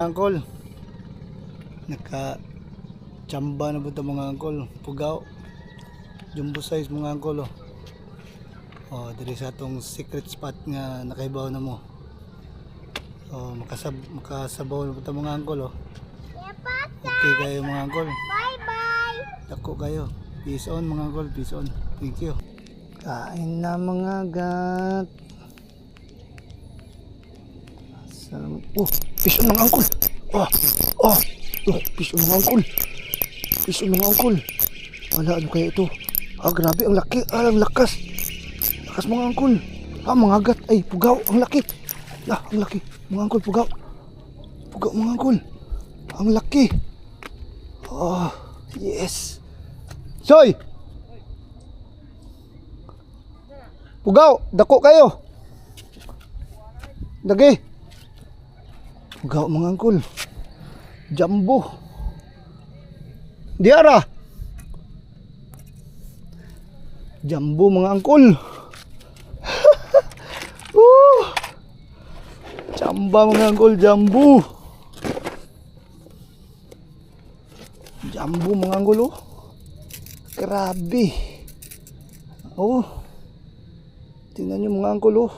Angkol, naka chamba na buta mga angkol, pugaw, jumbo size mga angkol. Oh, diri sa atong secret spot nga nakahibaw na mo. Oh, makasabaw na buta mga angkol. Okay kayo mga angkol. Bye bye. Dako kayo. Peace on mga angkol, peace on. Thank you. Kain na mga gat. Fish on mga angkol. Fish on mga angkol. Fish on mga angkol. Wala, ano kaya ito? Grabe, ang laki. Ang lakas. Lakas mga angkol. Mga gat. Ay, pugaw. Ang laki. Ang laki. Mga angkol, pugaw. Pugaw mga angkol. Ang laki. Yes. Soy! Pugaw, dako kayo. Dagi. Pugaw mga angkol. Jumbo. Diara. Jumbo mga angkol. Chamba mga angkol, jumbo. Jumbo mga angkol. Grabe. Tingnan nyo mga angkol.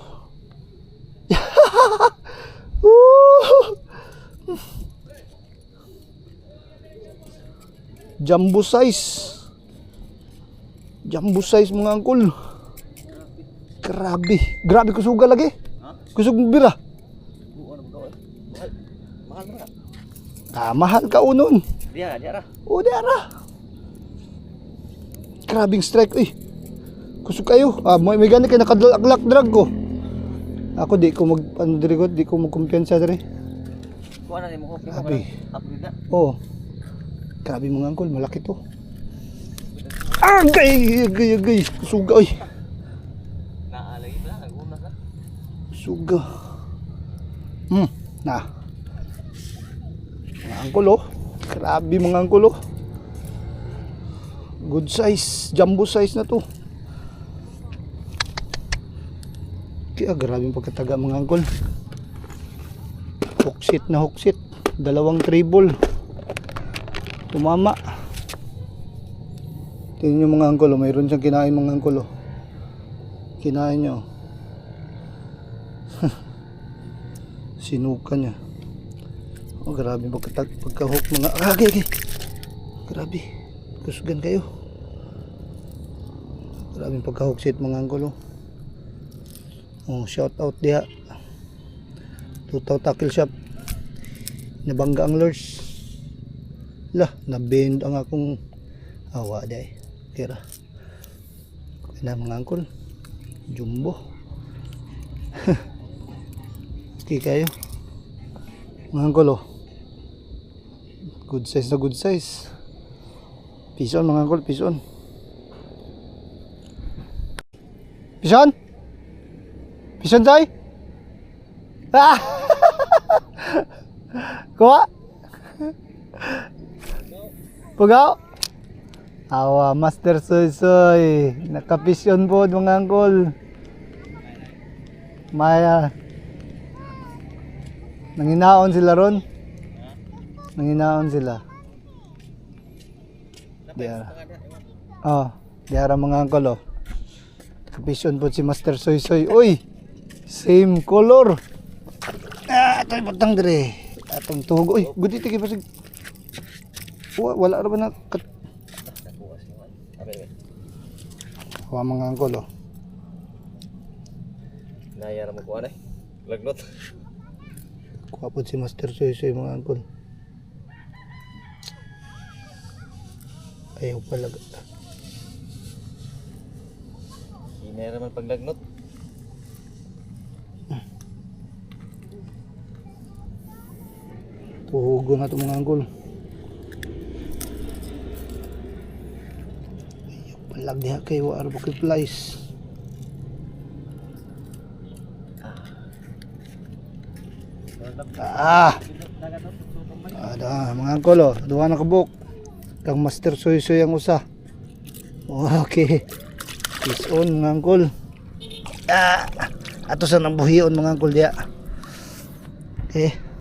Jumbo size. Jumbo size mga angkol. Grabe. Grabe kusuga lagi. Kusug bira. Mahal ka unon. Diara. Diara. Grabing strike. Kusog kayo. May gani kayo nakadlak drag ko. Ako di ko di ko magkumpiyansa diri. Kuha na mo ko. Grabe. Upload na. Grabe mga angkol, malaki to. Agay. Suga oy. Naalay ba? Una ka. Suga. Mga angkol Grabe mga angkol Good size, jumbo size na to. Kaya grabe yung pagkataga mga angkol. Hooksit na hooksit. 2 treble. Tumama. Tingnan nyo mga angkol, mayroon siyang kinain mga angkol. Kinain nyo. Sinuka niya. Grabe pagka-hook mga. Okay. Grabe. Kusgan kayo. Grabe pagka-hook set mga angkol. Shout out diha. Tutaw Tackle Shop. Nabangga ang lures. Na-bend ang akong awa day. Kira. Na mga angkol. Jumbo. Okay kayo. Mga angkol Good size na good size. Peace on mga angkol, peace on. Peace on? Peace on tay? Kuha? Pugaw? Awa, Master Soy. Nakapisyon po mga angkol. Maya. Nanginaon sila ron. Nanginaon sila. Diara. Diara mga angkol Nakapisyon po si Master Soy. Uy! Same color. Ito'y patang dire. Atong tuhog. Good ito kipasig. Wala na ba na mga angkol Nayara mo kuha na lagnot. Kuha po si Master Soy mga angkol. Ayaw pala. Nayara man paglagnot. Tuhugo na ito mga angkol. Palag diha kayo araw kay flies. Mga angkol duha na kabuk. Kang Master Soy ang usa. Okay. Peace on mga angkol. Ato sa nang buhion mga angkol diha. Okay.